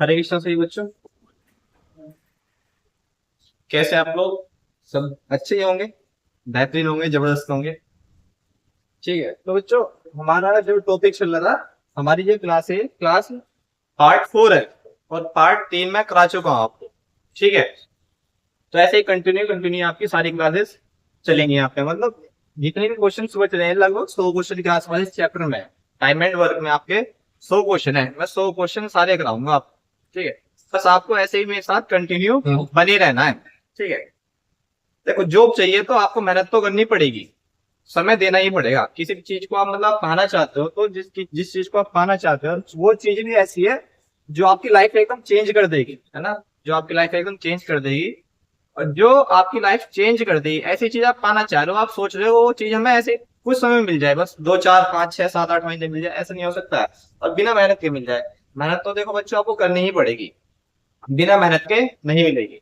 हरे कृष्णा सही बच्चों। कैसे आप लोग? सब अच्छे ही होंगे, बेहतरीन होंगे, जबरदस्त होंगे। ठीक है तो बच्चों, हमारा जो टॉपिक चल रहा था, हमारी जो क्लास है, क्लास पार्ट 4 है और पार्ट 3 में करा चुका हूँ आपको। ठीक है, तो ऐसे ही कंटिन्यू कंटिन्यू आपकी सारी क्लासेस चलेंगी यहाँ पे। मतलब जितने भी क्वेश्चन बच रहे हैं, लगभग 100 क्वेश्चन के आसपास इस चैप्टर में, टाइम एंड वर्क में आपके 100 क्वेश्चन है। मैं 100 क्वेश्चन सारे कराऊंगा आप। ठीक है, बस आपको ऐसे ही मेरे साथ कंटिन्यू बने रहना है। ठीक है, देखो जॉब चाहिए तो आपको मेहनत तो करनी पड़ेगी, समय देना ही पड़ेगा। किसी भी चीज को आप मतलब पाना चाहते हो, तो जिस चीज को आप पाना चाहते हो वो चीज भी ऐसी है जो आपकी लाइफ एकदम चेंज कर देगी, है ना। जो आपकी लाइफ एकदम चेंज कर देगी, और जो आपकी लाइफ चेंज कर देगी ऐसी चीज आप पाना चाह रहे हो, आप सोच रहे हो वो चीज हमें ऐसे कुछ समय में मिल जाए, बस 2 4 5 6 7 8 महीने मिल जाए, ऐसा नहीं हो सकता है। और बिना मेहनत के मिल जाए। मेहनत तो देखो बच्चों आपको करनी ही पड़ेगी, बिना मेहनत के नहीं मिलेगी।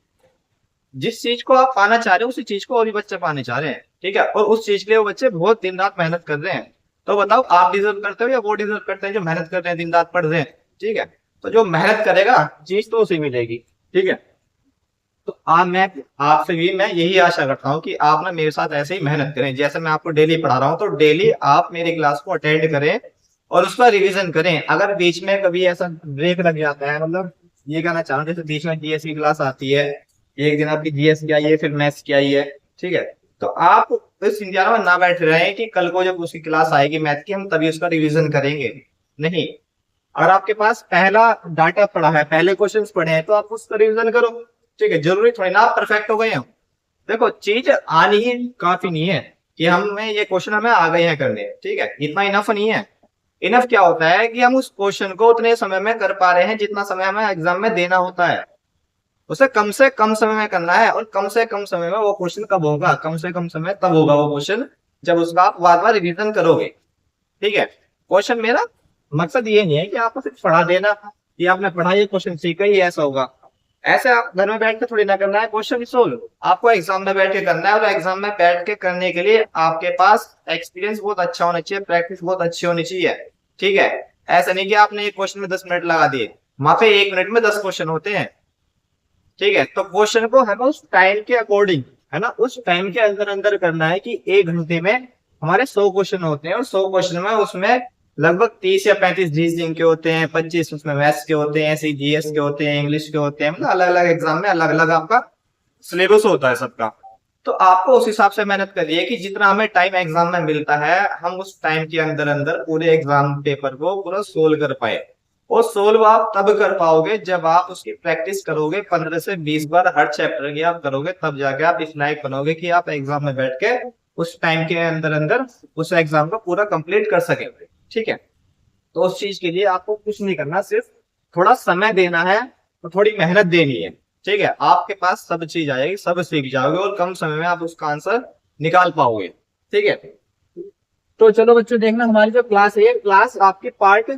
जिस चीज को आप पाना चाह रहे हो उसी चीज को अभी बच्चे पाने चाह रहे हैं। ठीक है, और उस चीज के लिए वो बच्चे बहुत दिन रात मेहनत कर रहे हैं। तो बताओ, आप डिजर्व करते हो या वो डिजर्व करते हैं जो मेहनत कर रहे हैं, दिन रात पढ़ रहे हैं? ठीक है, तो जो मेहनत करेगा चीज तो उसे मिलेगी। ठीक है, तो मैं आपसे भी मैं यही आशा करता हूँ कि आप ना मेरे साथ ऐसे ही मेहनत करें, जैसे मैं आपको डेली पढ़ा रहा हूँ, तो डेली आप मेरी क्लास को अटेंड करें और उसका रिवीजन करें। अगर बीच में कभी ऐसा ब्रेक लग जाता है, मतलब ये कहना चाह रहा हूँ, जैसे बीच में जीएस की क्लास आती है, एक दिन आपकी जीएस की आई है, फिर मैथ्स की आई है। ठीक है, तो आप इस इंतजार में ना बैठ रहे हैं कि कल को जब उसकी क्लास आएगी मैथ की हम तभी उसका रिवीजन करेंगे। नहीं, अगर आपके पास पहला डाटा पड़ा है, पहले क्वेश्चंस पढ़े हैं, तो आप उसका रिवीजन करो। ठीक है, जरूरी थोड़ी ना आप परफेक्ट हो गए हैं। देखो चीज आनी ही काफी नहीं है कि हमें ये क्वेश्चन हमें आ गए हैं करने। ठीक है, इतना इनफ नहीं है। इनफ क्या होता है कि हम उस क्वेश्चन को उतने समय में कर पा रहे हैं जितना समय हमें एग्जाम में देना होता है। उसे कम से कम समय में करना है, और कम से कम समय में वो क्वेश्चन कब होगा? कम से कम समय तब होगा वो क्वेश्चन जब उसका आप बार बार रिविजन करोगे। ठीक है, क्वेश्चन मेरा मकसद ये नहीं है कि आपको सिर्फ पढ़ा देना कि आपने पढ़ा ये क्वेश्चन सीखा ही ऐसा होगा। ऐसे आप घर में बैठ के थोड़ी ना करना है क्वेश्चन सोल्व, आपको एग्जाम में बैठ के करना है। और एग्जाम में बैठ के करने के लिए आपके पास एक्सपीरियंस बहुत अच्छा होना चाहिए, प्रैक्टिस बहुत अच्छी होनी चाहिए। ठीक है, ऐसा नहीं कि आपने एक क्वेश्चन में 10 मिनट लगा दिए, वहां पे 1 मिनट में 10 क्वेश्चन होते हैं। ठीक है, तो क्वेश्चन को हमें उस टाइम के अकॉर्डिंग, है ना, उस टाइम के अंदर अंदर करना है कि 1 घंटे में हमारे 100 क्वेश्चन होते हैं, और 100 क्वेश्चन में उसमें लगभग 30 या 35 रीजनिंग के होते हैं, 25 उसमें मैथ्स के होते हैं, ऐसे जीएस के होते हैं, इंग्लिश के होते हैं। मतलब अलग अलग एग्जाम में अलग अलग आपका सिलेबस होता है सबका। तो आपको उस हिसाब से मेहनत करनी है कि जितना हमें टाइम एग्जाम में मिलता है, हम उस टाइम के अंदर अंदर पूरे एग्जाम पेपर को पूरा सोल्व कर पाए। और सोल्व आप तब कर पाओगे जब आप उसकी प्रैक्टिस करोगे, 15 से 20 बार हर चैप्टर की आप करोगे, तब जाके आप इस लायक बनोगे कि आप एग्जाम में बैठ के उस टाइम के अंदर अंदर उस एग्जाम को पूरा कंप्लीट कर सकेंगे। ठीक है, तो उस चीज के लिए आपको कुछ नहीं करना, सिर्फ थोड़ा समय देना है और थोड़ी मेहनत देनी है। ठीक है, आपके पास सब चीज आएगी, सब सीख जाओगे और कम समय में आप उसका आंसर निकाल पाओगे। ठीक है, तो चलो बच्चों, देखना हमारी जो क्लास है, क्लास आपकी पार्ट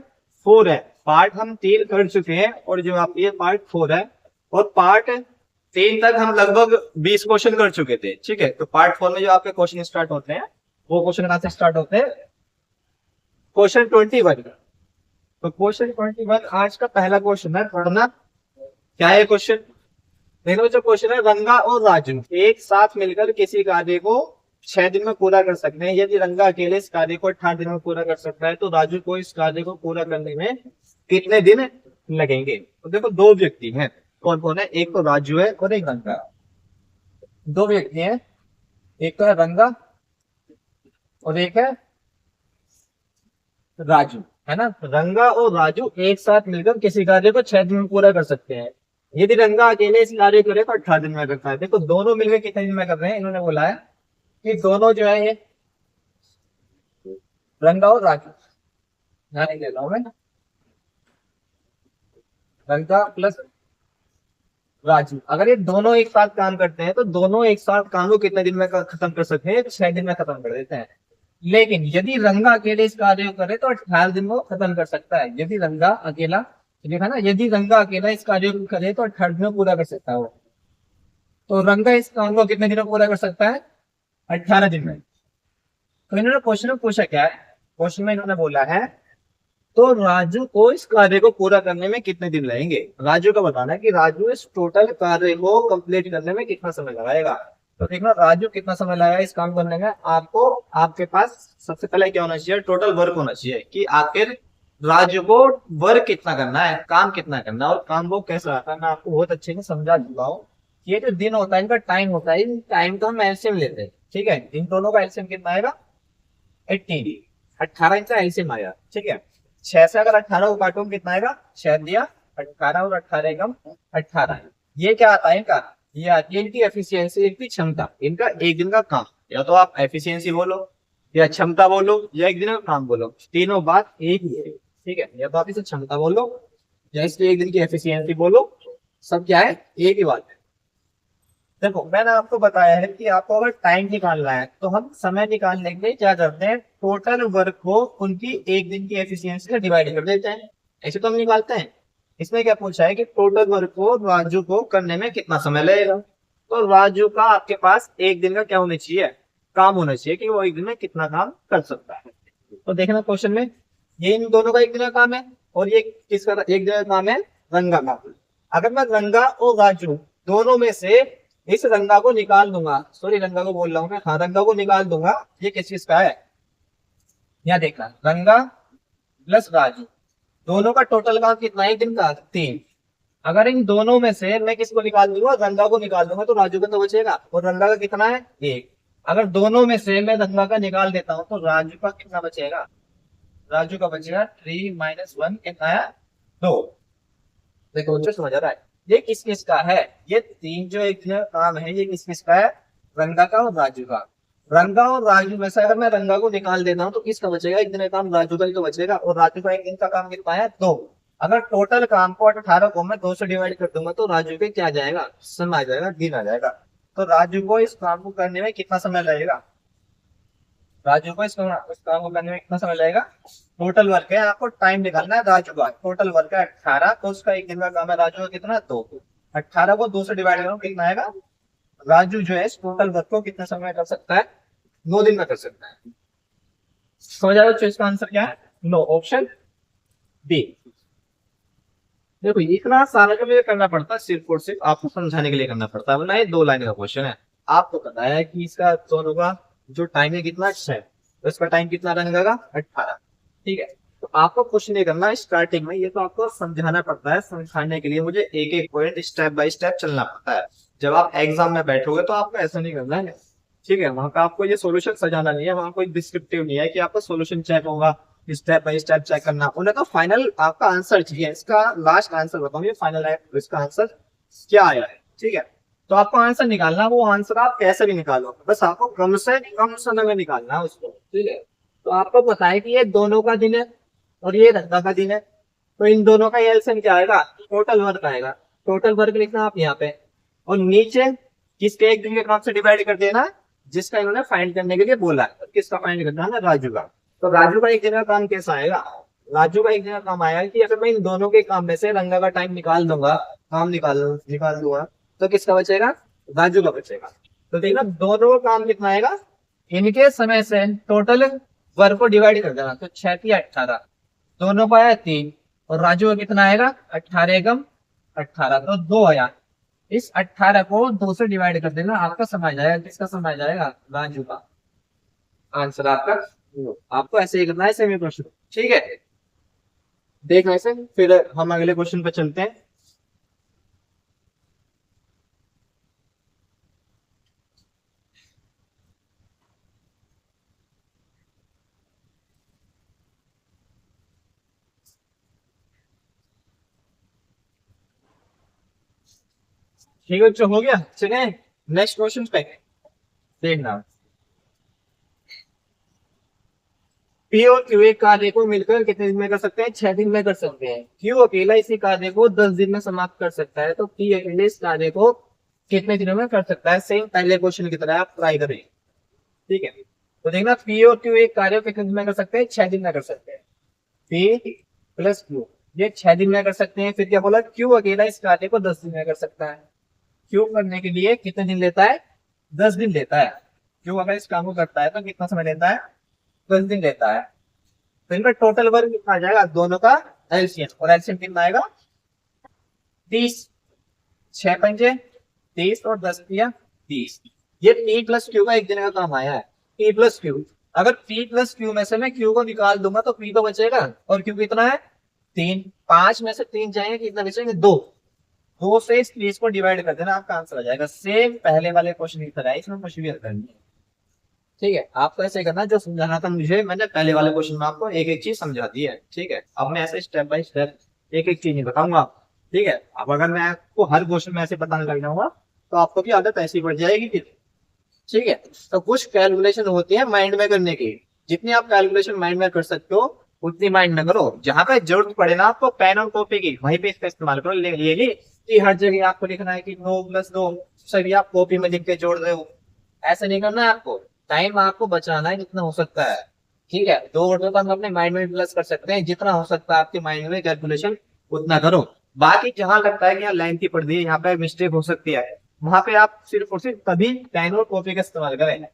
4 है। पार्ट हम 3 कर चुके हैं और जो आपकी ये पार्ट 4 है। और पार्ट 3 तक हम लगभग 20 क्वेश्चन कर चुके थे। ठीक है, तो पार्ट 4 में जो आपके क्वेश्चन स्टार्ट होते हैं, वो क्वेश्चन कहाँ से स्टार्ट होते हैं? क्वेश्चन 21। तो क्वेश्चन 21 आज का पहला क्वेश्चन है, पढ़ना। क्या है क्वेश्चन? देखो, जो क्वेश्चन है, रंगा और राजू एक साथ मिलकर किसी कार्य को 6 दिन में पूरा कर सकते हैं। यदि रंगा अकेले इस कार्य को 18 दिन में पूरा कर सकता है, तो राजू को इस कार्य को पूरा करने में कितने दिन लगेंगे? तो देखो, दो व्यक्ति हैं। कौन कौन है? एक तो राजू है और एक रंगा। दो व्यक्ति हैं, एक तो है रंगा और एक है राजू, है ना। रंगा और राजू एक साथ मिलकर किसी कार्य को 6 दिन में पूरा कर सकते हैं। यदि रंगा अकेले इस कार्य को करे तो 18 दिन में करता है। देखो, दोनों मिलकर कितने दिन में कर रहे हैं? इन्होंने बोला है कि दोनों जो है ये रंगा और राजू, ध्यान नहीं दे रहा हूं मैं, रंगा प्लस राजू, अगर ये दोनों एक साथ काम करते हैं तो दोनों एक साथ काम को कितने दिन में खत्म कर सकते हैं? 6 दिन में खत्म कर देते हैं। लेकिन यदि रंगा अकेले इस कार्य को करे तो 18 दिन में खत्म कर सकता है। यदि रंगा अकेला, देखा ना, यदि रंगा अकेला इस कार्य को करे तो 18 दिन में पूरा कर सकता है वो। तो रंगा इस काम को कितने दिन में पूरा कर सकता है? 18 दिन में। तो इन्होंने क्वेश्चन में पूछा क्या है? क्वेश्चन में इन्होंने बोला है तो राजू को इस कार्य को पूरा करने में कितने दिन लगेंगे। राजू का बताना है कि राजू इस टोटल कार्य को कंप्लीट करने में कितना समय लगाएगा। तो देखना राजू कितना समय लगाएगा इस काम करने में। आपको आपके पास सबसे पहले क्या होना चाहिए, टोटल वर्क होना चाहिए कि आखिर राजू को वर्क कितना करना है, काम कितना करना है और काम वो कैसा आता है। मैं आपको बहुत अच्छे से समझा चुका हूँ। ये जो दिन होता है इनका टाइम होता है, इन टाइम का हम एलसीएम लेते हैं। ठीक है, इन दोनों का एलसीएम कितना आएगा 18, 18 इंच एलसीएम आया। ठीक है, 6 से अगर 18 को काटो कितना आएगा, 6 दिया 18 और 18 एकम 18। ये क्या आता है इनका, ये आती है इनकी एफिशिएंसी, इनकी क्षमता, इनका एक दिन का काम। या तो आप एफिशिएंसी बोलो या क्षमता बोलो या एक दिन का काम बोलो, तीनों बात एक ही है। ठीक है, या तो आप इसे क्षमता बोलो या इसके एक दिन की एफिशिएंसी बोलो, सब क्या है, एक ही बात है। देखो मैंने आपको बताया है कि आपको अगर टाइम निकालना है तो हम समय निकालने के लिए क्या करते हैं, टोटल वर्क को उनकी एक दिन की एफिशिएंसी से डिवाइड कर देते हैं। ऐसे तो हम निकालते हैं। इसमें क्या पूछा है कि टोटल वर्क को राजू को करने में कितना समय लगेगा। तो राजू का आपके पास एक दिन का क्या होना चाहिए, काम होना चाहिए कि वो एक दिन में कितना काम कर सकता है। तो देखना क्वेश्चन में, ये इन दोनों का एक दिन का काम है और ये किसका एक दिन का काम है, रंगा का। अगर मैं रंगा और राजू दोनों में से इस रंगा को निकाल दूंगा, सॉरी रंगा को बोल रहा हूँ मैं, हाँ रंगा को निकाल दूंगा, ये किस चीज का है, यहाँ देखना रंगा प्लस राजू दोनों का टोटल काम कितना है, दिन का 3। अगर इन दोनों में से मैं किसको निकाल दूंगा, रंगा को निकाल दूंगा, तो राजू का तो बचेगा और रंगा का कितना है 1। अगर दोनों में से मैं रंगा का निकाल देता हूँ तो राजू का कितना बचेगा, राजू का बचेगा 3 - 1 कितना है 2। देखो जो समझ आ रहा है, ये किस किस का है, ये तीन जो एक काम है ये किस किस का है, रंगा का और राजू का। रंगा और राजू में से अगर मैं रंगा को निकाल देता हूँ तो किसका बचेगा, एक दिन का काम राजू का ही तो बचेगा और राजू का एक दिन का काम कितना है 2। अगर टोटल काम को 18 को मैं 2 से डिवाइड कर दूंगा तो राजू के क्या आ जाएगा, समय आ जाएगा, दिन आ जाएगा। तो राजू को इस काम को करने में कितना समय लगेगा, राजू को इस काम को करने में कितना समय लगेगा। टोटल वर्क है, आपको टाइम निकालना है राजू का, टोटल वर्क है 18, तो उसका एक दिन का काम है राजू का कितना 2। 18 को 2 से डिवाइड करो कितना आएगा, राजू जो है इस टोटल वर्क को कितने समय में कर सकता है, 2 दिन में कर सकता है। समझ आ रहा है इसका आंसर क्या है, नो, ऑप्शन बी। देखो इतना सारा जो मुझे करना पड़ता है सिर्फ और सिर्फ आपको समझाने के लिए करना पड़ता है, वरना ये 2 लाइन का क्वेश्चन है। आपको पता है कि इसका दोनों का जो टाइम है कितना 6, तो इसका टाइम कितना रहेगा 18। ठीक है, तो आपको कुछ नहीं करना स्टार्टिंग में, ये तो आपको समझाना पड़ता है, समझाने के लिए मुझे एक एक पॉइंट स्टेप बाय स्टेप चलना पड़ता है। जब आप एग्जाम में बैठोगे तो आपको ऐसा नहीं करना है। ठीक है, वहां का आपको ये सोल्यूशन सजाना नहीं है, वहां कोई डिस्क्रिप्टिव नहीं है कि आपका सोल्यूशन चेक होगा, स्टेप बाय स्टेप चेक करना। उन्हें तो फाइनल आपका आंसर चाहिए, इसका लास्ट आंसर बताऊंगी फाइनल है तो इसका आंसर क्या आया है। ठीक है, तो आपको आंसर निकालना, वो आंसर आप कैसे भी निकालो, बस आपको कम से कम समय में निकालना है उसको। ठीक है, तो आपको पता है कि ये दोनों का दिन है और ये रंगा का दिन है, तो इन दोनों का एलसीएम क्या आएगा, टोटल वर्क आएगा। टोटल वर्क लिखना आप यहाँ पे, और नीचे किसके एक दिन के काम से डिवाइड कर देना, जिसका इन्होंने फाइंड करने के लिए बोला है। तो किसका फाइंड करना है, राजू का। तो राजू का एक दिन का काम कैसा आएगा, राजू का एक दिन का काम आएगा कि अगर मैं इन दोनों के काम में से रंगा का टाइम निकाल दूंगा, काम निकाल दूंगा, तो किसका बचेगा, राजू का बचेगा। तो देखना दोनों का काम कितना आएगा, इनके समय से टोटल वर्क को डिवाइड कर देना, तो 6 × 18, दोनों का आया 3 और राजू का कितना आएगा 18 एकम 18, तो 2 आया। इस 18 को 2 से डिवाइड कर देना, आपका समय आ जाएगा, किसका समय आ जाएगा, राजू का। आंसर आपका, आपको ऐसे ही करना है सेमी क्वेश्चन। ठीक है, देखना ऐसे, फिर हम अगले क्वेश्चन पे चलते हैं। ठीक है, जो हो गया, चलिए नेक्स्ट क्वेश्चन पे देखना। पी और क्यू एक कार्य को मिलकर कितने दिन में कर सकते हैं, 6 दिन में कर सकते हैं। क्यू अकेला इसी कार्य को 10 दिन में समाप्त कर सकता है, तो पी अकेले इस कार्य को कितने दिनों में कर सकता है, सेम पहले क्वेश्चन की तरह आप ट्राई करें। ठीक है, तो देखना पी और क्यू एक कार्य को कितने दिन में कर सकते हैं, 6 दिन में कर सकते हैं। पी प्लस क्यू ये 6 दिन में कर सकते हैं। फिर क्या बोला, क्यू अकेला इस कार्य को 10 दिन में कर सकता है। क्यू करने के लिए कितने दिन लेता है, 10 दिन लेता है। क्यू अगर इस काम को करता है तो कितना समय लेता है, 10 दिन लेता है। तो इनका टोटल वर्क कितना आ जाएगा, दोनों का एलसीएम, और एलसीएम कितना आएगा 30, 6 पंजे 30 और 10 दिया 30। ये पी प्लस क्यू का एक दिन का काम आया है, पी प्लस क्यू। अगर पी प्लस क्यू में से मैं क्यू को निकाल दूंगा तो पी तो बचेगा, और क्यू कितना है 3, 5 में से 3 जाएंगे, कितना बचेंगे 2, 2 से इस 30 को डिवाइड कर देना, आपका आंसर आ जाएगा। सेम पहले वाले क्वेश्चन की तरह है, इसमें कुछ भी करनी है। ठीक है, आपको ऐसे करना जो समझाना था मुझे, मैंने पहले वाले क्वेश्चन में आपको एक एक चीज समझा दी है। ठीक है, अब मैं ऐसे स्टेप बाय स्टेप एक एक चीज नहीं बताऊंगा। ठीक है, अब अगर मैं आपको हर क्वेश्चन में ऐसे बताने लग जाऊंगा तो आपको भी आदत ऐसी बढ़ जाएगी फिर। ठीक है, तो कुछ कैलकुलेशन होती है माइंड में करने की, जितनी आप कैलकुलेशन माइंड में कर सकते हो उतनी माइंड में करो। जहां पे जरूरत पड़े ना आपको पेन और कॉपी की, वहीं पे इसका इस्तेमाल करो। ये नहीं कि हर जगह आपको लिखना है कि 9 + 2 सभी आप कॉपी में लिख के जोड़ रहे हो, ऐसा नहीं करना है आपको। टाइम आपको बचाना है जितना हो सकता है। ठीक है, 2 वर्डों का हम अपने माइंड में प्लस कर सकते हैं, जितना हो सकता है आपके माइंड में कैलकुलेशन उतना करो। बाकी जहां लगता है कि यहाँ लाइन की पड़ दी है, यहाँ पे मिस्टेक हो सकती है, वहां पे आप सिर्फ और सिर्फ तभी पेन और कॉपी का इस्तेमाल करें,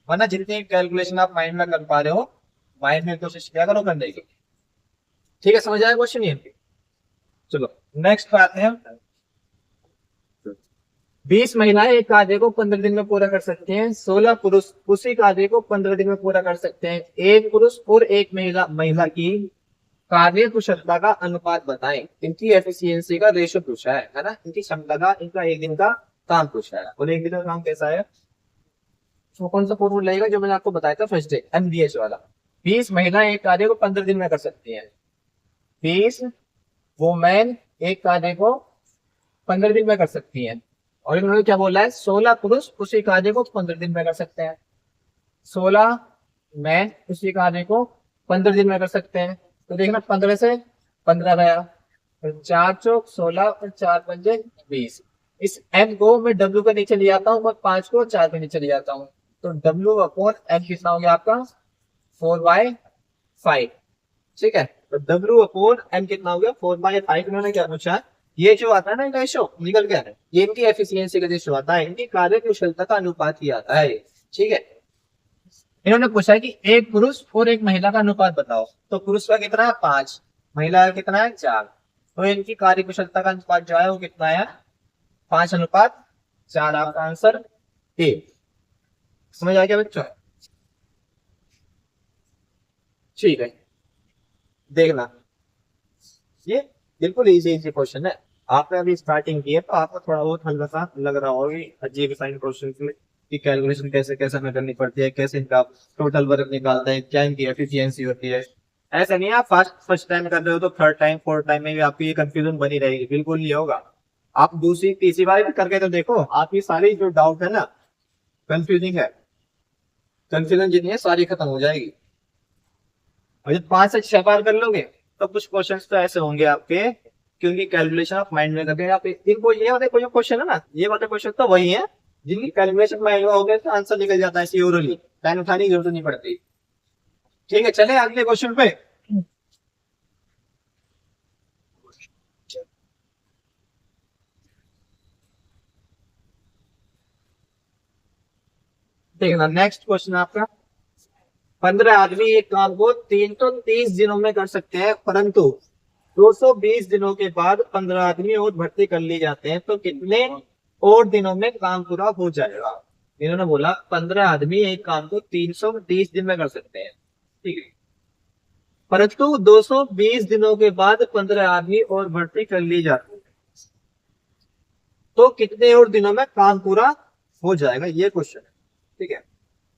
वरना जितनी कैलकुलेशन आप माइंड में कर पा रहे हो माइंड में कोशिश किया करो करने की। ठीक है, समझ आया क्वेश्चन ये? चलो नेक्स्ट पे आते हैं। 20 महिलाएं एक कार्य को 15 दिन में पूरा कर सकते हैं, 16 पुरुष उसी कार्य को 15 दिन में पूरा कर सकते हैं। एक पुरुष और एक महिला महिला की कार्य कुशलता का अनुपात बताएं। इनकी एफिशिएंसी का रेशो पूछा है ना, इनकी क्षमता का, इनका एक दिन का काम पूछा है। और एक दिन का काम कैसा है, तो कौन सा फॉर्मूला लगेगा जो मैंने आपको बताया था फर्स्ट डे, एमडीएच वाला। 20 महिलाएं एक कार्य को 15 दिन में कर सकती हैं, 20 वुमेन एक कार्य को 15 दिन में कर सकती हैं। और इन्होंने क्या बोला है, 16 पुरुष उसी कार्य को 15 दिन में कर सकते हैं, 16 मैन उसी कार्य को 15 दिन में कर सकते हैं। तो देखना 15 से 15 गया, और 4 चौक 16 और 4 पंजे 20। इस m को मैं w के नीचे ले आता हूँ और 5 को 4 के नीचे ले जाता हूँ, तो w/m कितना हो गया आपका 4/5। ठीक है, तो w/m कितना हो गया 4/5। इन्होंने क्या पूछा, ये जो आता है ना इनका रेशो निकल गया है, ये इनकी एफिशिएंसी का रेशो आता है, इनकी कार्य कुशलता का अनुपात ही आता है। ठीक है, इन्होंने पूछा कि एक पुरुष और एक महिला का अनुपात बताओ। तो पुरुष का कितना है 5, महिला का कितना है 4, तो इनकी कार्य कुशलता का अनुपात जो है वो कितना है 5/4। आपका आंसर ए। समझ आ गया बच्चों? ठीक है, देखना ये बिल्कुल इजी क्वेश्चन है। आपने अभी स्टार्टिंग की है तो आपको थोड़ा बहुत हल्का सा लग रहा होगा अजीब साइन क्वेश्चन में कि कैलकुलेशन कैसे कैसे हमें करनी पड़ती है, कैसे इनका टोटल वर्क निकालते हैं, क्या इनकी एफिशिएंसी होती है। ऐसा नहीं है आप फर्स्ट टाइम कर रहे हो तो थर्ड टाइम फोर्थ टाइम में भी आपकी ये कंफ्यूजन बनी रहेगी, बिल्कुल नहीं होगा। आप दूसरी तीसरी बार भी करके तो देखो, आपकी सारी जो डाउट है ना कंफ्यूजिंग है, कंफ्यूजन जितनी है सारी खत्म हो जाएगी। और जब 5 से 6 बार कर लोगे तो कुछ क्वेश्चन तो ऐसे होंगे आपके, क्योंकि कैलकुलेशन आप माइंड में करके आप इनको ये वाले कोई क्वेश्चन है ना, ये वाले क्वेश्चन तो वही है जिनकी कैलकुलेशन माइंड में हो गए तो आंसर निकल जाता है ओरली, पेन उठाने की जरूरत नहीं पड़ती। ठीक है, चले अगले क्वेश्चन पे। देखना नेक्स्ट क्वेश्चन आपका, 15 आदमी एक काम को 330 दिनों में कर सकते हैं, परंतु 220 दिनों के बाद 15 आदमी और भर्ती कर ली जाते हैं, तो कितने और दिनों में काम पूरा हो जाएगा। इन्होंने बोला 15 आदमी एक काम को 330 दिन में कर सकते हैं, ठीक है, परंतु 220 दिनों के बाद 15 आदमी और भर्ती कर ली जाती है, तो कितने और दिनों में काम पूरा हो जाएगा, ये क्वेश्चन है। ठीक है,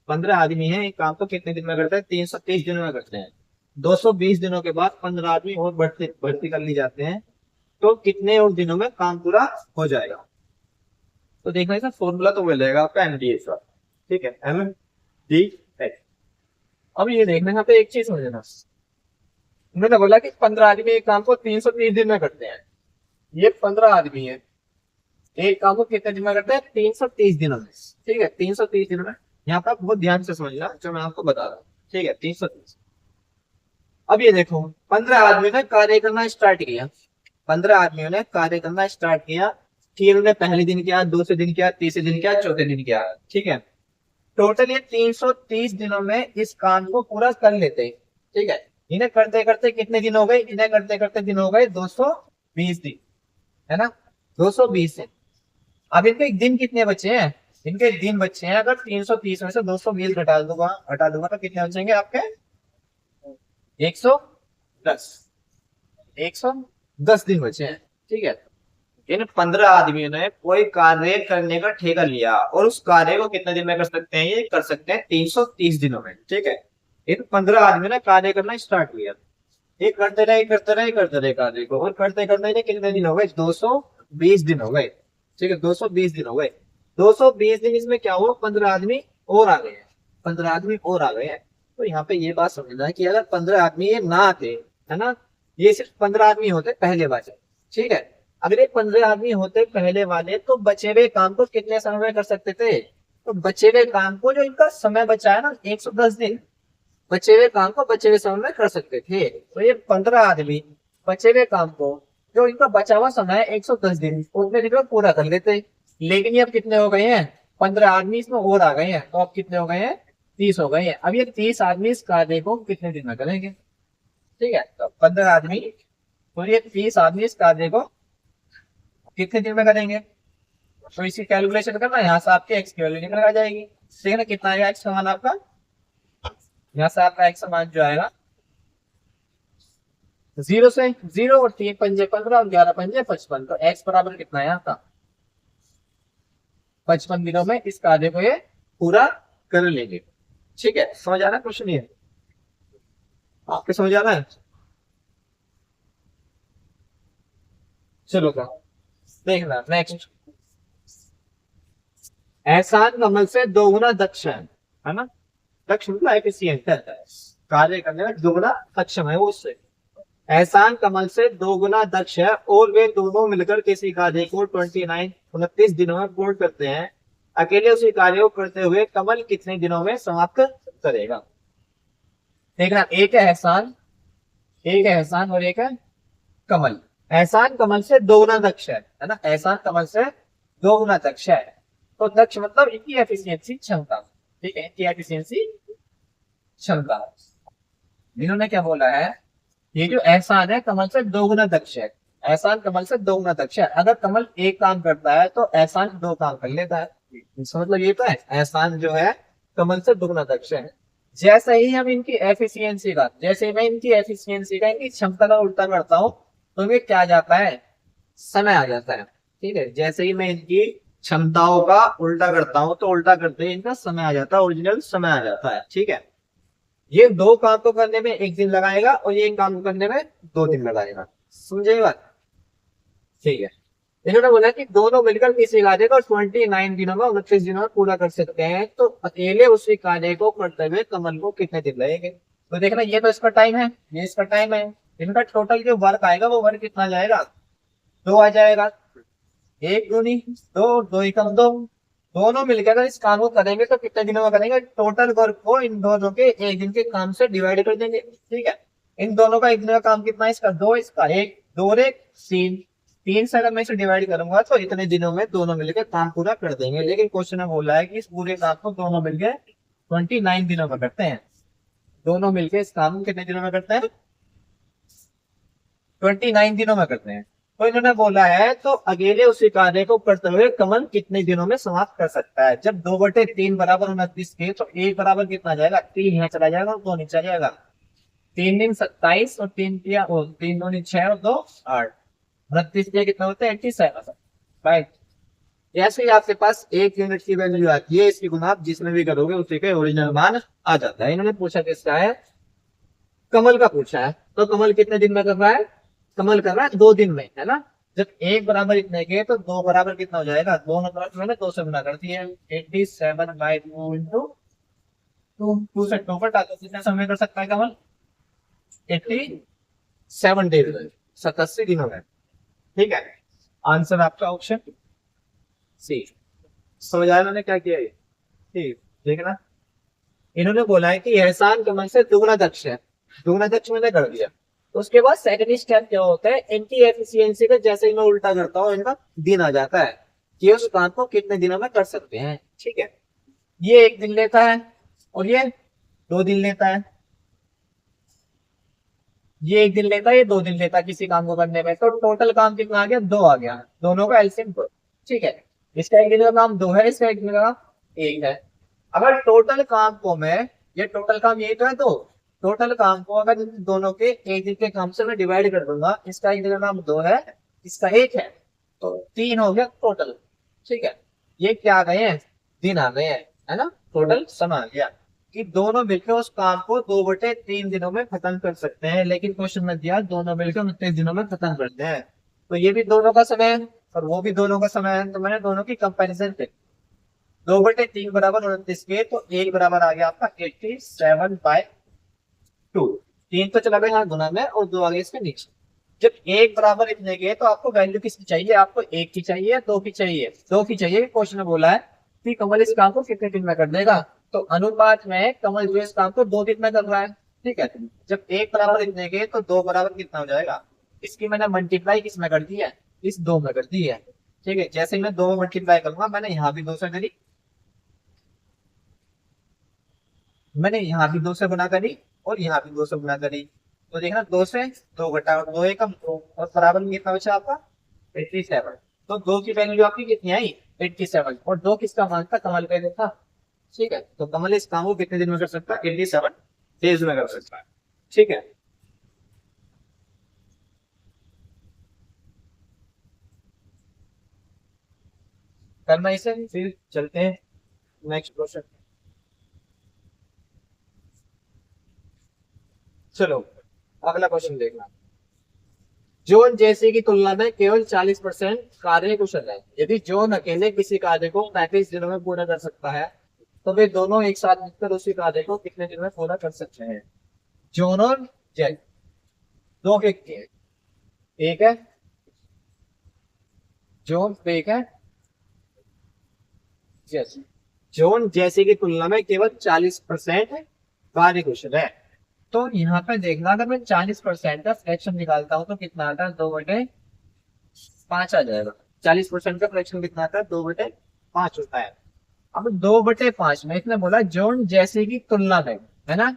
15 आदमी है एक काम को कितने दिन में करते हैं, 330 दिनों में करते हैं, 220 दिनों के बाद 15 आदमी और भर्ती कर ली जाते हैं, तो कितने और दिनों में काम पूरा हो जाएगा। तो देखना इसका फॉर्मूला तो मिलेगा आपका एमडीएच का। ठीक है, एमडीएच। अब ये देखना यहाँ पे एक चीज समझना, मैंने बोला कि 15 आदमी एक काम को 330 दिन में करते हैं, ये 15 आदमी है एक काम को कितने दिन में करते हैं 330 दिनों में। ठीक है, 330 दिनों में, यहाँ पर बहुत ध्यान से समझना जो मैं आपको बता रहा हूँ। ठीक है, 330। अब ये देखो 15 आदमियों ने कार्य करना स्टार्ट किया, 15 आदमियों ने कार्य करना स्टार्ट किया कि इन्होंने पहले दिन किया, दूसरे दिन किया, तीसरे दिन किया, चौथे दिन किया। ठीक है, टोटल ये 330 दिनों में इस काम को पूरा कर लेते हैं। ठीक है। इन्हें करते करते कितने दिन हो गए, इन्हें करते करते दिन हो गए 220 दिन, है ना, 220 दिन। अब इनके दिन कितने बचे हैं, इनके दिन बचे हैं, अगर 330 में से 220 हटा दूंगा तो कितने बचेंगे आपके, 110, 110 दिन बचे हैं। ठीक है। इन 15 आदमियों ने कोई कार्य करने का ठेका लिया और उस कार्य को कितने दिन में कर सकते हैं, ये कर सकते हैं 330 दिनों में। ठीक है। इन 15 आदमियों ने कार्य करना स्टार्ट किया, ये करते रहे कार्य को, और करते करते इन्हें कितने दिन हो गए, 220 दिन हो गए। ठीक है, 220 दिन हो गए। 220 दिन इसमें क्या हुआ, 15 आदमी और आ गए हैं, 15 आदमी और आ गए हैं। तो यहाँ पे ये बात समझना है कि अगर 15 आदमी ये ना आते, है ना, ये सिर्फ 15 आदमी होते पहले वाले, ठीक है, अगर ये 15 आदमी होते पहले वाले तो बचे हुए काम को कितने समय में कर सकते थे, तो बचे हुए काम को, जो इनका समय बचा है ना 110 दिन, बचे हुए काम को बचे हुए समय में कर सकते थे। तो ये 15 आदमी बचे हुए काम को, जो इनका बचा हुआ समय है 110 दिन, उतने दिन में पूरा कर लेते। लेकिन ये अब कितने हो गए हैं, 15 आदमी इसमें और आ गए हैं, तो अब कितने हो गए हैं, 30 हो गए हैं। अब ये 30 आदमी इस कार्य को कितने दिन में करेंगे, ठीक है, तो 15 आदमी, तो ये 30 आदमी इस कार्य को कितने दिन में करेंगे, तो इसकी कैलकुलेशन करना, यहाँ से आपकी एक्स की वैल्यू निकल आ जाएगी। ठीक है ना, कितना आएगा एक्स समान आपका, यहाँ से आपका एक्स समान जो आएगा 0 से 0 और 3 पंजे 15 और 11 पंजे 55, तो एक्स बराबर कितना है आपका 55 दिनों में इस कार्य को ये पूरा कर लेंगे। ठीक है, समझ आ रहा है क्वेश्चन, ये आपके समझ आ रहा है। चलो का देखना नेक्स्ट, एहसान कमल से दोगुना दक्ष है ना, दक्ष मतलब एफिशिएंट है, कार्य करने में दोगुना सक्षम है वो उससे। एहसान कमल से दोगुना दक्ष है और वे दोनों मिलकर किसी कार्य को 29 दिनों में पूर्ण करते हैं। अकेले उसी कार्य को करते हुए कमल कितने दिनों में समाप्त करेगा। देखना, एक है एहसान और एक है कमल। एहसान कमल से दोगुना दक्ष है ना, एहसान कमल से दोगुना दक्ष है, तो दक्ष मतलब इनकी एफिशिएंसी क्षमता, ठीक है, इनकी एफिशिएंसी क्षमता। इन्होंने क्या बोला है, ये जो एहसान है कमल से दोगुना दक्ष है, एहसान कमल से दोगुना दक्ष है। अगर कमल एक काम करता है तो एहसान दो काम कर लेता है, इसका मतलब ये तो है एहसान जो है कमल से दोगुना दक्ष है। जैसे ही हम इनकी एफिशिएंसी का, जैसे मैं इनकी एफिशिएंसी का, इनकी क्षमता का उल्टा करता हूँ तो ये क्या आ जाता है, समय आ जाता है। ठीक है, जैसे ही मैं इनकी क्षमताओं का उल्टा करता हूँ तो उल्टा करते ही इनका समय आ जाता है, ओरिजिनल समय आ जाता है। ठीक है, ये दो काम को करने में एक दिन लगाएगा और ये काम को करने में 2 दिन लगाएगा, समझे बात। ठीक है, इन्होंने बोला कि दोनों मिलकर किसी कार्य को 29 दिनों में 29 दिनों में पूरा कर सकते हैं, तो अकेले उसी कार्य को करते हुए कमल को कितने दिन लगेंगे। तो देखना, ये तो इसका टाइम है, ये इसका टाइम है, इनका टोटल जो वर्क आएगा वो वर्क कितना जाएगा, 2 आ जाएगा, 1 दूनी 2, 2 एकम 2, दोनों मिलकर अगर इस काम को करेंगे तो कितने दिनों में करेंगे, टोटल वर्क को इन दोनों के एक दिन के काम से डिवाइड कर देंगे। ठीक है, इन दोनों का एक दिन का काम कितना है, इसका 2, इसका 1, 2 और 1 3, 3 से अगर मैं इसे डिवाइड करूंगा तो इतने दिनों में दोनों मिलकर काम पूरा कर देंगे। लेकिन क्वेश्चन में बोला है कि इस पूरे काम को दोनों मिलकर 29 दिनों में करते हैं, दोनों मिलकर इस काम को कितने दिनों में करते हैं, 29 दिनों में करते हैं। तो इन्होंने बोला है तो अकेले उसी कार्य को करते हुए कमल कितने दिनों में समाप्त कर सकता है। जब 2/3 बराबर 29 के, तो 1 बराबर कितना जाएगा, 3 यहाँ चला जाएगा और 2 नीचे जाएगा, 3 दिन 27 और 3 3 2 6 और 2 8, 29 कितना होता है 87। राइट, जैसे ही आपके पास एक यूनिट की वैल्यू आती है, इसकी गुना आप जिसमें भी करोगे उसी का ओरिजिनल मान आ जाता है। इन्होंने पूछा किसका है, कमल का पूछा है, तो कमल कितने दिन में कर रहा है, कमल कर रहा है 2 दिन में, है ना। जब 1 बराबर इतने के तो 2 बराबर कितना हो जाएगा, 2 मतलब मैंने 2 से गुना कर दिया, 87/2 इंटू 2 से 2 कटा, तो कितने समय कर सकता है कमल, 87 डेज, 87 दिनों में। ठीक है, आंसर आपका ऑप्शन सी। समझ आया इन्होंने क्या किया ये, ठीक देखना, इन्होंने बोला है कि एहसान कमल से दुगना दक्ष है, दुगना दक्ष मैंने कर दिया। तो उसके बाद सेकंड स्टेप क्या होता है, इनकी एफिशिएंसी का जैसे ही मैं उल्टा करता हूँ इनका दिन आ जाता है कि उस काम को कितने दिनों में कर सकते हैं। ठीक है, ये 1 दिन लेता है और ये 2 दिन लेता है, ये 1 दिन लेता, ये 2 दिन लेता किसी काम को करने में, तो टोटल काम कितना आ गया, 2 आ गया, दोनों का एलसीएम 2। ठीक है, इसका एक दिन का काम 2 है, इसका एक दिन का काम 1 है। अगर टोटल काम को मैं, ये टोटल काम यही तो है, तो टोटल काम को अगर इन दोनों के एक दिन के काम से मैं डिवाइड कर दूंगा, इसका एक दिन का काम 2 है, इसका 1 है, तो 3 हो गया टोटल। ठीक है, ये क्या आ गए हैं, दिन आ गए हैं, है ना, टोटल सम आ गया कि दोनों मिलकर उस काम को 2/3 दिनों में खत्म कर सकते हैं। लेकिन क्वेश्चन में दिया दोनों मिलकर 29 दिनों में खत्म करते हैं, तो ये भी दोनों का समय है और वो भी दोनों का समय है, तो मैंने दोनों की कंपेरिजन की। 2/3 बराबर 29 के, तो एक बराबर आ गया आपका 87/2। 3 तो चला गया यहाँ गुना में और 2 आ गए इसके नीचे। जब एक बराबर इतने के, तो आपको वैल्यू किसकी चाहिए, आपको 1 की चाहिए, 2 की चाहिए, 2 की चाहिए। क्वेश्चन में बोला है कि कमल इस काम को कितने दिन में कर देगा, तो अनुपात में कमल जो इस काम को 2 दिन में कर रहा है। ठीक है, जब एक बराबर इतने के, तो 2 बराबर कितना हो जाएगा, इसकी मैंने मल्टीप्लाई किस में कर दी है, इस 2 में कर दी है। ठीक है, जैसे मैं 2 में मल्टीप्लाई करूंगा, मैंने यहाँ भी 2 से करी, मैंने यहाँ भी 2 से गुना करी और यहाँ भी 2 से गुना करी, तो देखना 2 से 2 घटा और 2 एकम 2 और बराबर में कितना बचा आपका 87। तो 2 की वैल्यू आपकी कितनी आई 87, और 2 किसका मान था, कमल का देखा। ठीक है, तो कमल इस काम को कितने दिन में कर सकता है, 87 डेज में कर सकता है। ठीक है, करना इसे, फिर चलते हैं नेक्स्ट क्वेश्चन। चलो अगला क्वेश्चन देखना। जॉन जैसे की तुलना में केवल 40% कार्य कुशल है। यदि जॉन अकेले किसी कार्य को 35 दिनों में पूरा कर सकता है, तो वे दोनों एक साथ मिलकर उसी कार्य को कितने दिन में पूरा कर सकते हैं। जॉन और जैक, दो व्यक्ति हैं, एक है जॉन, एक है जैसे। जॉन जैसे की तुलना में केवल 40% कार्य कुशल है, तो यहाँ पे देखना, अगर मैं 40% का फ्रैक्शन निकालता हूँ तो कितना आता है, 2/5 आ जाएगा। 40% का फ्रैक्शन कितना आता है, 2/5 होता है। अब 2/5 में इसने बोला जॉन जैसे की तुलना में, है ना,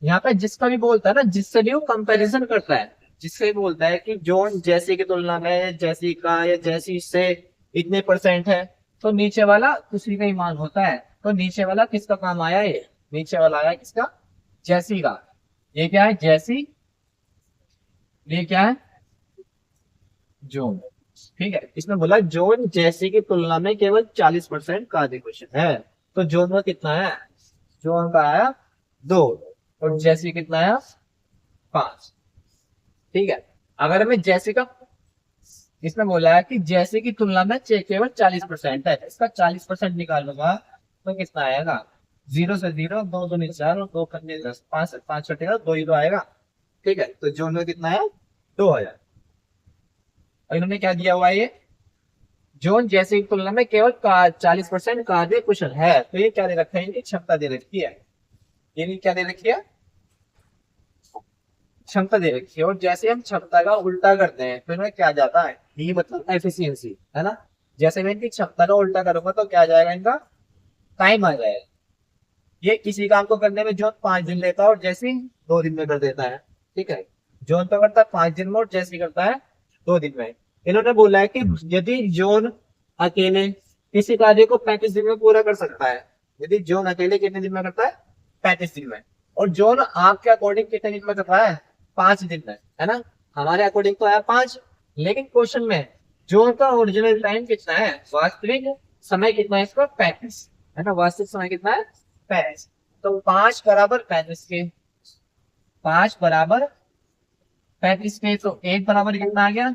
यहाँ पे जिसका भी बोलता है ना, जिससे भी वो कंपैरिजन करता है, जिससे भी बोलता है कि जॉन जैसे की तुलना में जैसी का या जैसी से इतने परसेंट है, तो नीचे वाला उसी का ही मान होता है। तो नीचे वाला किसका काम आया, ये नीचे वाला आया किसका, जैसी का। ये क्या है, जैसी, ये क्या है, जोन। ठीक है, इसमें बोला जोन जैसी की तुलना में केवल 40% कार्य कुशल है, तो जोन में कितना है, जोन का आया 2 और जैसी कितना आया 5। ठीक है, अगर मैं जैसी का, इसमें बोला है कि जैसे की तुलना में केवल 40% है, इसका 40% निकालूंगा तो कितना आएगा, 0 से 0, 2 दूनी 4 और 2 करने 10, 5 5 कटेगा, 2 ही तो आएगा। ठीक है, तो जोन में कितना है 2000। और इन्होंने क्या दिया हुआ है, ये जोन जैसे की तुलना में केवल 40% कार्य कुशल है, तो ये क्या दे रखा है, इनकी क्षमता दे रखी है, ये क्या दे रखी है, क्षमता दे रखी है। और जैसे हम क्षमता का उल्टा करते हैं तो इनमें क्या जाता है, ये मतलब एफिशिएंसी, है ना। जैसे मैं इनकी क्षमता का उल्टा करूंगा तो क्या जाएगा, इनका टाइम आ जाएगा। ये किसी काम को करने में जोन 5 दिन लेता है और जैसी 2 दिन में कर देता है। ठीक है, जोन तो करता है 5 दिन में और जैसी करता है 2 दिन में। इन्होंने बोला है कि यदि जोन अकेले किसी कार्य को 35 दिन में पूरा कर सकता है, यदि जोन अकेले कितने दिन में करता है 35 दिन में, और जोन आपके अकॉर्डिंग कितने दिन में कर रहा है 5 दिन में, है ना। हमारे अकॉर्डिंग तो है 5, लेकिन क्वेश्चन में जोन का ओरिजिनल टाइम कितना है, वास्तविक समय कितना है इसका 35, है ना, वास्तविक समय कितना है 35। तो 5 बराबर 35 के, 5 बराबर 35 के, तो 1 बराबर कितना आ गया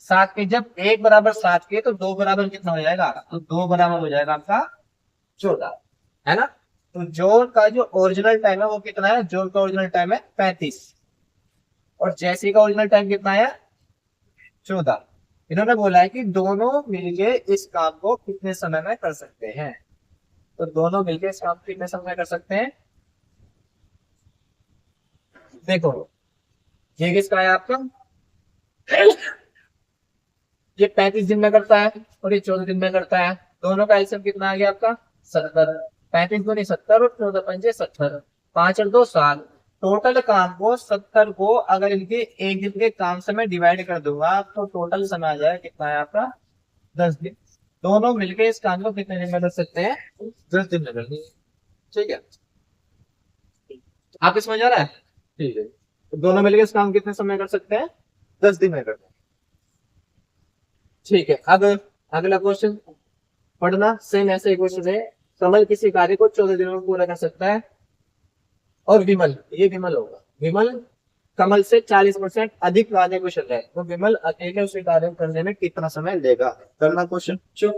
7 के। जब 1 बराबर 7 के, तो 2 बराबर कितना हो जाएगा, तो 2 बराबर हो जाएगा आपका 14, है ना। तो जोन का जो ओरिजिनल टाइम है वो कितना है, जोन का ओरिजिनल टाइम है 35 और जैसी का ओरिजिनल टाइम कितना है 14। इन्होंने बोला है कि दोनों मिलके इस काम को कितने समय में कर सकते हैं, तो दोनों मिलके इस काम को कितने समय में कर सकते हैं। देखो ये किसका है आपका, ये 35 दिन में करता है और ये 14 दिन में करता है, दोनों का एलसीएम कितना आ गया आपका 70। 35 दूनी 70 और 14 पंजे 70, 5 और 2 7, टोटल काम को 70 को अगर इनके एक दिन के काम से मैं डिवाइड कर दूंगा तो टोटल समय आ जाएगा कितना है आपका 10 दिन। दोनों मिलके इस काम को कितने दिन में कर सकते हैं 10 दिन में कर देंगे। ठीक है, आप समझ आ रहा है? ठीक है, तो दोनों मिलके इस काम कितने समय कर सकते हैं 10 दिन में करते हैं। ठीक है, अब अगला क्वेश्चन पढ़ना, सेम ऐसे ही क्वेश्चन है। कमल किसी कार्य को 14 दिनों में पूरा कर सकता है और विमल, ये विमल होगा, विमल कमल से 40% अधिक कार्य कुशल है, तो विमल अकेले उसे कार्य करने में कितना समय लेगा? करना क्वेश्चन चो।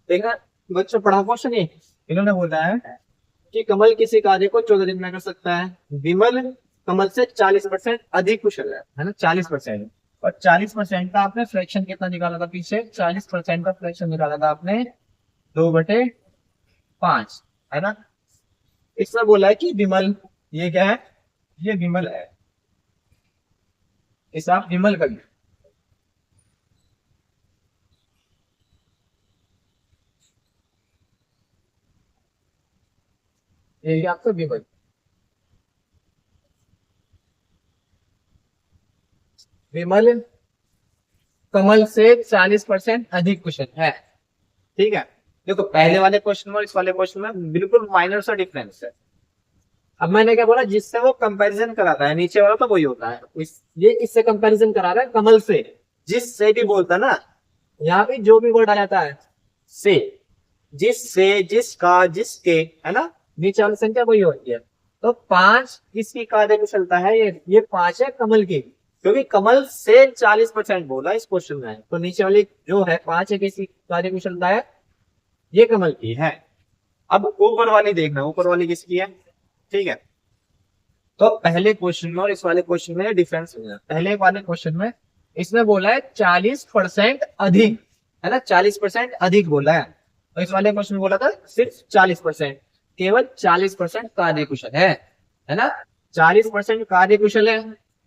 देखना बच्चों, पढ़ा क्वेश्चन ये इन्होंने बोला है कि कमल किसी कार्य को 14 दिन में कर सकता है, विमल कमल से 40% अधिक कुशल है ना, 40%। और 40% का आपने फ्रैक्शन कितना निकाला था पीछे, 40% का फ्रैक्शन निकाला था आपने 2/5, है ना। इसमें बोला है कि विमल, ये क्या है, ये विमल है, इसे आप विमल करिए। ये आपका विमल, विमल कमल से 40% अधिक कुशल है। ठीक है, देखो पहले वाले क्वेश्चन में और इस वाले क्वेश्चन में बिल्कुल माइनर सा डिफरेंस है। अब मैंने क्या बोला, जिससे वो कंपैरिजन कराता है नीचे वाला तो वही होता है, ये इससे कंपैरिजन करा रहा है कमल से, जिससे भी बोलता ना, यहाँ पे जो भी वर्ड आ जाता है से, जिससे, जिसका, जिसके, है ना, नीचे वाली संख्या वही होती है। तो 5 किसकी कार्य कुशलता है, ये 5 है कमल की, क्योंकि कमल से 40% बोला इस क्वेश्चन में, तो नीचे वाली जो है 5 है किसकी कार्य कुशलता है, ये कमल की है। अब ऊपर वाली देखना, ऊपर वाली किसकी है। ठीक है, तो पहले क्वेश्चन में और इस वाले क्वेश्चन में डिफरेंस हो, पहले वाले क्वेश्चन में इसने बोला है 40% अधिक, है ना, 40% अधिक बोला है, और इस वाले क्वेश्चन में बोला था सिर्फ 40%, केवल 40% कार्य कुशल है ना, 40% कार्य कुशल है,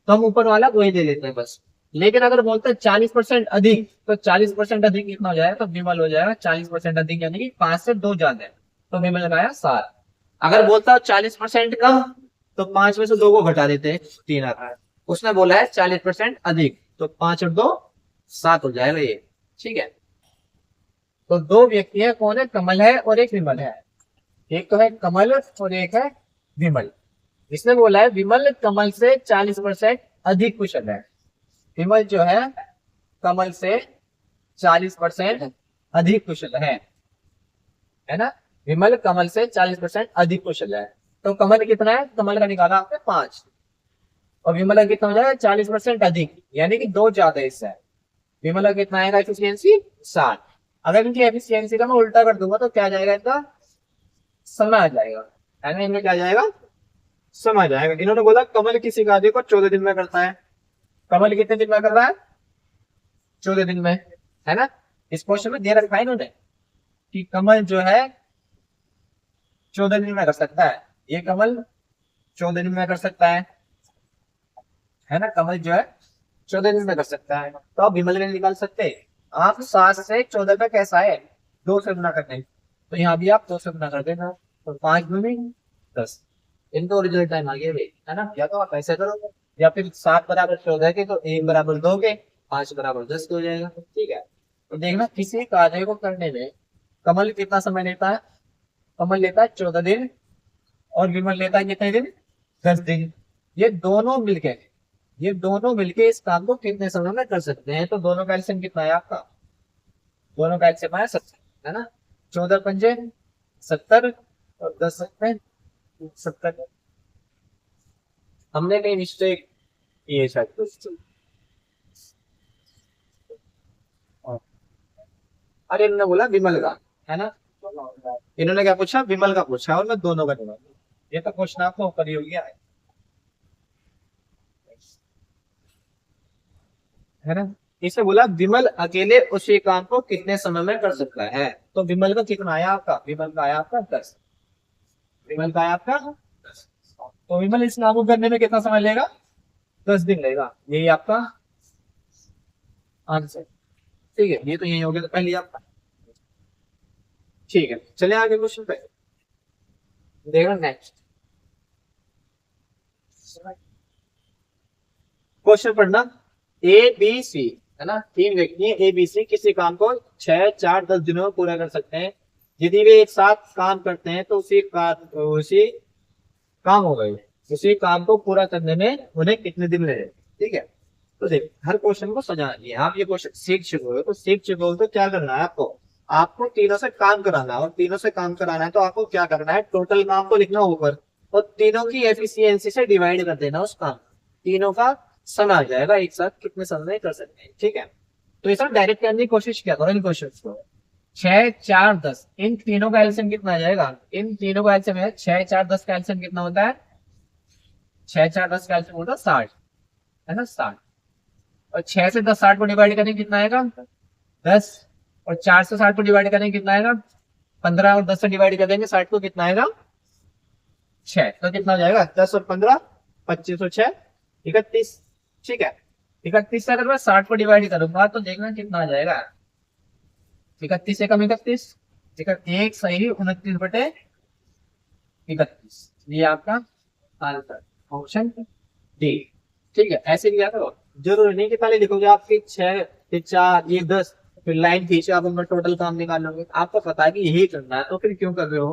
तो हम ऊपर वाला वही ले लेते हैं बस। लेकिन अगर बोलते हैं 40% अधिक, तो 40% अधिक कितना हो जाएगा, तो विमल हो जाएगा 40% अधिक, यानी कि 5 से 2 ज्यादा है, तो विमल लगाया 7। अगर बोलता है 40% कम, तो 5 में से 2 को घटा देते हैं, 3 आता है। उसने बोला है 40% अधिक, तो 5 और 2 7 हो जाएगा ये। ठीक है, तो 2 व्यक्ति है, कौन है, कमल है और एक विमल है, एक तो है कमल और एक है विमल। इसने बोला है विमल कमल से 40% अधिक कुशल है, विमल जो है कमल से 40% अधिक कुशल है ना, विमल कमल से 40% अधिक कुशल है। तो कमल कितना है, कमल का निकाला आपने 5, और विमल का कितना हो जाएगा 40% अधिक, यानी कि 2 ज्यादा इससे। विमल का कितना आएगा एफिशिएंसी 60। अगर इनकी एफिशिएंसी का मैं उल्टा कर दूंगा तो क्या आ जाएगा, इनका समय आ जाएगा, है ना, इनमें क्या आ जाएगा, समय आ जाएगा। इन्होंने बोला कमल किसी कार्य को 14 दिन में करता है, कमल कितने दिन में कर रहा है, 14 दिन में, है ना। इस क्वेश्चन में दे रखा है इन्होंने कि कमल जो है 14 दिन में कर सकता है, ये कमल 14 दिन में कर सकता है ना, कमल जो है 14 दिन में कर सकता है, तो आप विमल नहीं निकाल सकते। आप 7 से 14 का कैसा है, 2 से गुना करते हैं, तो यहाँ भी आप 2 से गुना कर देना, तो 5 दूनी 10, इनको ओरिजिनल टाइम आ गया भाई, है ना। या तो आप ऐसे करोगे, या फिर 7 बराबर 14 के, तो 1 बराबर 2 के, 5 बराबर 10 हो जाएगा। ठीक है, तो देखना किसी कार्य को करने में कमल कितना समय लेता है, कमल लेता है 14 दिन, और विमल लेता है कितने दिन, 10 दिन। ये दोनों मिलके, ये दोनों मिलके इस काम को कितने समय में कर सकते हैं, तो दोनों का एलसीएम कितना है आपका, दोनों का एलसीएम है 70, है ना, 14 पंजे 70 और 10 में 70। हमने कहीं मिस्टेक की है शायद कुछ, अरे इन्होंने बोला विमल का, है ना, इन्होंने क्या पूछा, विमल का पूछा, और मैं दोनों का जवाब, ये तो क्वेश्चन आपको ऊपर ही हो गया है ना। इसे बोला विमल अकेले उसी काम को कितने समय में कर सकता है, तो विमल का कितना आया आपका, विमल का आया आपका 10, विमल का आया आपका 10। तो विमल इस लागू करने में कितना समय लेगा? 10 दिन लगेगा। यही आपका आंसर। ठीक है, ये तो यही हो गया, तो पहले आपका। ठीक है, चले आगे क्वेश्चन पे। देखना नेक्स्ट क्वेश्चन पढ़ना। ए बी सी, है ना, तीन व्यक्ति ए बी सी किसी काम को 6, 4, 10 दिनों में पूरा कर सकते हैं। यदि वे एक साथ काम करते हैं तो उसी काम हो गए, उसी काम को पूरा करने में उन्हें कितने दिन लगे? ठीक है, तो देख हर क्वेश्चन को सजा लिए। आप ये क्वेश्चन सीख चुके हो, तो सीख चुके हो तो क्या करना है आपको? आपको तीनों से काम कराना है, और तीनों से काम कराना है तो आपको क्या करना है? टोटल काम को लिखना ऊपर, और तीनों की एफिशिएंसी से डिवाइड कर देना उस काम। तीनों का सम आ जाएगा एक साथ कितने समय में कर सकते हैं। ठीक है, तो ये सब डायरेक्ट करने की कोशिश किया करो इन क्वेश्चन को। 6, 4, 10, इन तीनों का एलसीएम कितना आ जाएगा? इन तीनों का एलसीएम है 6, 4, 10 का एलसीएम कितना होता है? 6, 4, 10 का एलसीएम होता है 60, है ना, 60। और 6 से 10 60 को डिवाइड करेंगे कितना आएगा? 10। और 4 से 60 को डिवाइड करेंगे कितना आएगा? 15। और 10 से डिवाइड कर देंगे 60 को कितना आएगा? 6। तो कितना हो जाएगा? 10 और 15, 25 और 6, 31। ठीक है, 31 से अगर मैं 60 को डिवाइड करूंगा तो देखना कितना आ जाएगा? 31 से कम 31, एक सही 29/31। ये आपका आंसर, ऑप्शन डी। ठीक है, ऐसे लिया करो। जरूरी नहीं कि पहले लिखोगे आपके 6, फिर 4, ये 10, फिर लाइन खींचे आप उनका टोटल काम निकालोगे। आपको पता है कि यही करना है, तो फिर क्यों कर रहे हो?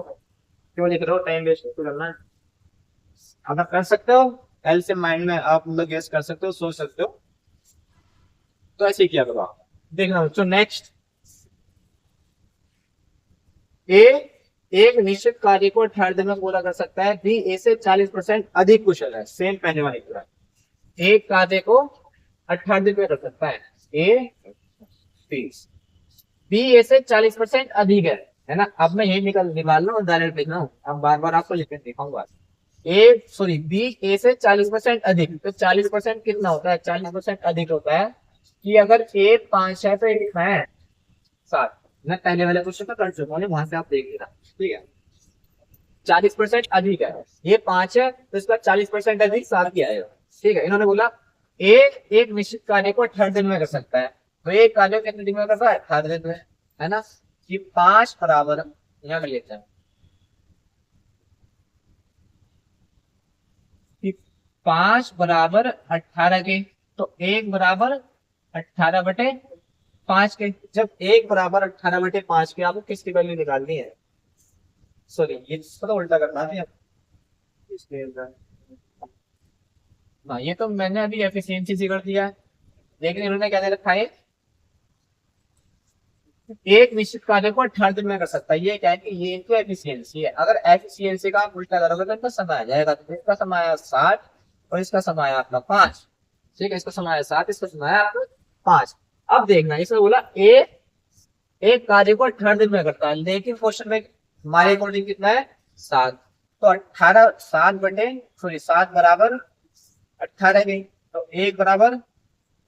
क्यों लिख रहे हो? टाइम वेस्ट क्यों करना है? अगर कर सकते हो एल से माइंड में आप मतलब गेस कर सकते हो, सोच सकते हो, तो ऐसे किया करो आप। देखना बच्चों नेक्स्ट। ए एक निश्चित कार्य को 18 दिन में पूरा कर सकता है। बी ए से 40% अधिक कुशल है। सेम पहले वाली तरह, एक कार्य को 18 दिन में कर सकता है ए, बी ए से 40% अधिक है ना। अब मैं यही निकाल रहा हूँ, डायरेक्ट लिख रहा हूँ, अब बार बार आपको लिख के दिखाऊंगा। बी ए से 40% अधिक, तो 40% कितना होता है? 40% अधिक होता है कि अगर ए 5 है तो ए कितना है? 7। मैं पहले वाले क्वेश्चन का कर चुका हूँ, वहां से आप देख लेना। ठीक है, 40% अधिक है, ये 5 है तो इसका 40% अधिक 7 किया आएगा। ठीक है, इन्होंने बोला ए एक निश्चित कार्य को 18 दिन में कर सकता है, तो एक कार्य को कितने दिन में करता है? 18 दिन में, है ना। कि 5 बराबर, यहाँ कर लेते हैं कि 5 बराबर 18 के, तो 1 बराबर 18/5 के। जब 1 बराबर 18/5 के, आपको किसकी वैल्यू निकालनी है? सॉरी, ये तो उल्टा करना है। हाँ, ये तो मैंने अभी एफिशिएंसी से कर दिया है, लेकिन इन्होंने क्या दे रखा है? एक निश्चित कार्य को 18 दिन में कर सकता है। ये क्या है कि ये इनकी एफिशिएंसी है। अगर एफिशिएंसी का आप उल्टा करोगे तो इनका समय आ जाएगा। तो इसका समय आया 60 और इसका समय आया आपका 5। ठीक है, इसका समय आया 7, इसका समय आया आपका 5। अब देखना, इसमें बोला ए एक कार्य को 18 दिन में करता है, लेकिन क्वेश्चन में हमारे अकॉर्डिंग कितना है? 7। तो 18 7 बराबर 18 के, तो 1 बराबर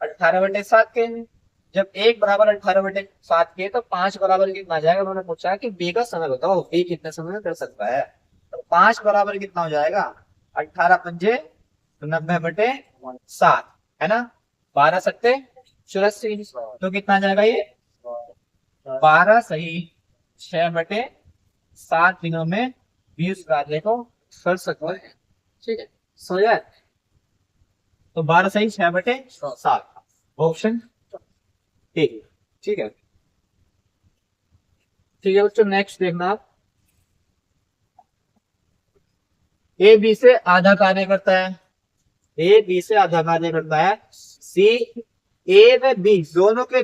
18/7 के। जब 1 बराबर 18/7 के, तो 5 बराबर कितना आ जाएगा? उन्होंने पूछा कि बी का समय बताओ, बी कितने समय में कर सकता है। तो 5 बराबर कितना हो जाएगा? 18 पंजे 90/7, है ना। 12 सत्ते 84, तो कितना आ जाएगा ये? 12 सही 6/7 दिनों में 20 कार्य को कर सकते हैं। ठीक है, सो यार, तो 12 सही 6/7, ऑप्शन ठीक। ठीक है, ठीक है बच्चों, नेक्स्ट देखना आप। ए बी से आधा कार्य करता है, ए बी से आधा कार्य करता है। सी ए व बी दोनों के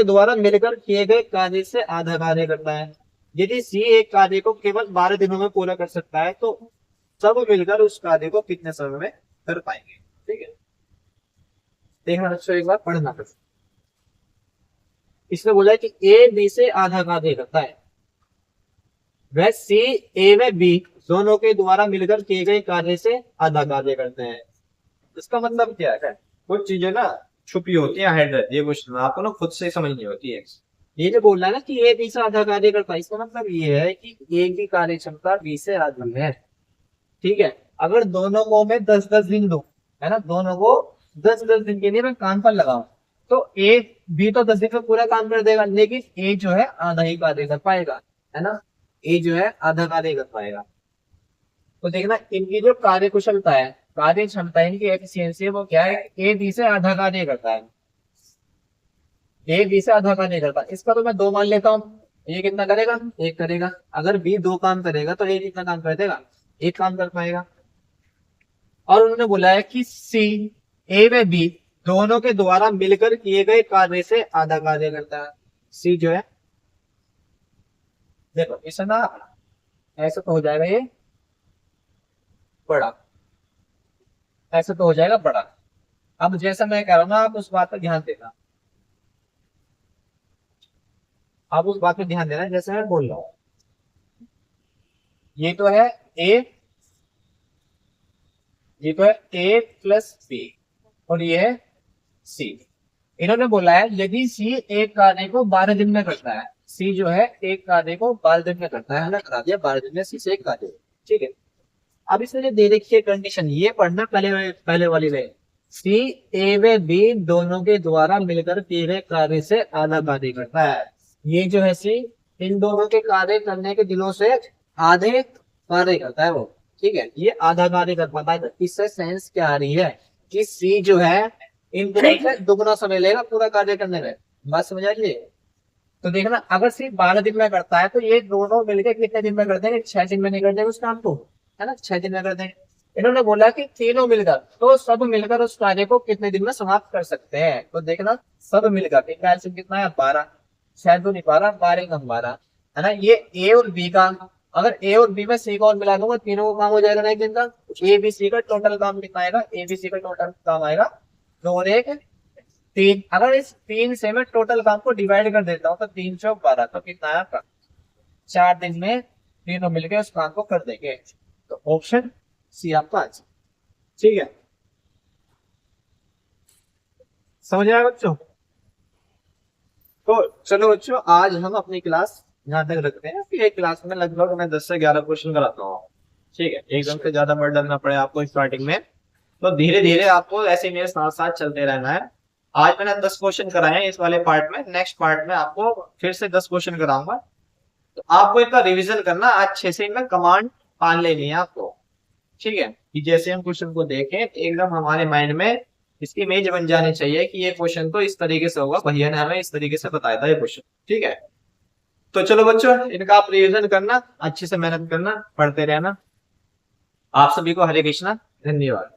द्वारा मिलकर किए गए कार्य से आधा कार्य करता है। यदि सी एक कार्य को केवल 12 दिनों में पूरा कर सकता है, तो सब मिलकर उस कार्य को कितने समय में कर पाएंगे? ठीक है, देखना बच्चों, एक बार पढ़ना। इसमें बोला है कि ए बी से आधा कार्य करता है, वह सी ए व बी दोनों के द्वारा मिलकर किए गए कार्य से आधा कार्य करते हैं। इसका मतलब क्या है? कुछ चीजें ना छुपी होती है, हाइड रहती है, कुछ आपको ना खुद से समझनी होती है। ये जो बोल रहा है ना कि ए बी से आधा कार्य करता है, इसका मतलब ये है कि ए की कार्य क्षमता बी से आधी है। ठीक है। अगर दोनों को मैं 10-10 दिन दूं, है ना, दोनों को 10-10 दिन के लिए मैं काम पर लगाऊं, तो ए बी तो 10 दिन में पूरा काम कर देगा, लेकिन ए जो है आधा ही कार्य कर पाएगा, है ना, ए जो है आधा कार्य कर पाएगा। तो देखना इनकी जो कार्य कुशलता है, कार्य क्षमता, इनकी एफिशिएंसी है, वो क्या है, ए बी से आधा कार्य करता है, ए बी से आधा कार्य करता है। इसका तो मैं 2 मान लेता हूँ, ये कितना करेगा, एक करेगा। अगर बी 2 काम करेगा तो ए कितना काम कर देगा, एक काम कर पाएगा। और उन्होंने बोला है कि सी, ए व बी दोनों के द्वारा मिलकर किए गए कार्य से आधा कार्य करता है। सी जो है, देखो इसे ना ऐसे तो हो जाएगा ये बड़ा, ऐसे तो हो जाएगा बड़ा। अब जैसा मैं कह रहा हूँ ना, आप उस बात पर ध्यान देना, आप उस बात पर ध्यान देना जैसे मैं बोल रहा हूँ। ये तो है ए, ये तो है ए प्लस बी, और ये है सी। इन्होंने बोला है यदि सी एक कार्य को 12 दिन में करता है, सी जो है एक कार्य को 12 दिन में करता है, हमने करा दिया 12 दिन में सी से एक कार्य, ठीक है। अब इसमें जो दे रखी है कंडीशन, ये पढ़ना पहले पहले वाली में, सी ए व बी दोनों के द्वारा मिलकर किए गए कार्य से आधा कार्य करता है। ये जो है सी इन दोनों के कार्य करने के दिनों से आधे कार्य करता है वो, ठीक है, ये आधा कार्य कर पाता है। तो इससे सेंस क्या आ रही है कि सी जो है इन दोनों से दुगना समय लेगा पूरा कार्य करने में। बात समझ आ रही है? तो देखना अगर सिर्फ 12 दिन में करता है तो ये दोनों मिलकर कितने दिन में कर देंगे, 6 दिन में नहीं कर देंगे उस काम को, है ना, 6 दिन में कर देंगे। इन्होंने बोला कि तीनों मिलकर, तो सब मिलकर उस कार्य को कितने दिन में समाप्त कर सकते हैं। तो देखना सब मिलकर इनका एल्सियम कितना है, 12, 6 तो नहीं 12, 12 कम 12, है ना। ये ए और बी का, अगर ए और बी में सी को और मिला दूंगा, तीनों का काम हो जाएगा ना एक दिन का। ए बी सी का टोटल काम कितना आएगा, ए बी सी का टोटल काम आएगा 2 और 1 3। अगर इस 3 से मैं टोटल काम को डिवाइड कर देता हूँ तो 3 चौक 12, तो कितना है आपका, 4 दिन में तीनों मिलकर उस काम को कर देंगे। तो ऑप्शन सी आपका आंसर, ठीक है। समझ आया बच्चों? तो चलो बच्चों, आज हम अपनी क्लास यहाँ तक रखते हैं कि एक क्लास में लगभग मैं 10 से 11 क्वेश्चन कराता हूँ, ठीक है, एकदम से ज्यादा बर्डन ना पड़े आपको स्टार्टिंग में। तो धीरे धीरे आपको ऐसे मेरे साथ साथ चलते रहना है। आज मैंने 10 क्वेश्चन कराए हैं इस वाले पार्ट में, नेक्स्ट पार्ट में आपको फिर से 10 क्वेश्चन कराऊंगा। तो आपको इनका रिवीजन करना अच्छे से, इनका कमांड पान लेनी है आपको, ठीक है, कि जैसे हम क्वेश्चन को देखें एकदम हमारे माइंड में इसकी इमेज बन जानी चाहिए कि ये क्वेश्चन तो इस तरीके से होगा, भैया ने हमें इस तरीके से बताया था ये क्वेश्चन, ठीक है। तो चलो बच्चों, इनका आप रिवीजन करना, अच्छे से मेहनत करना, पढ़ते रहना। आप सभी को हरे कृष्णा, धन्यवाद।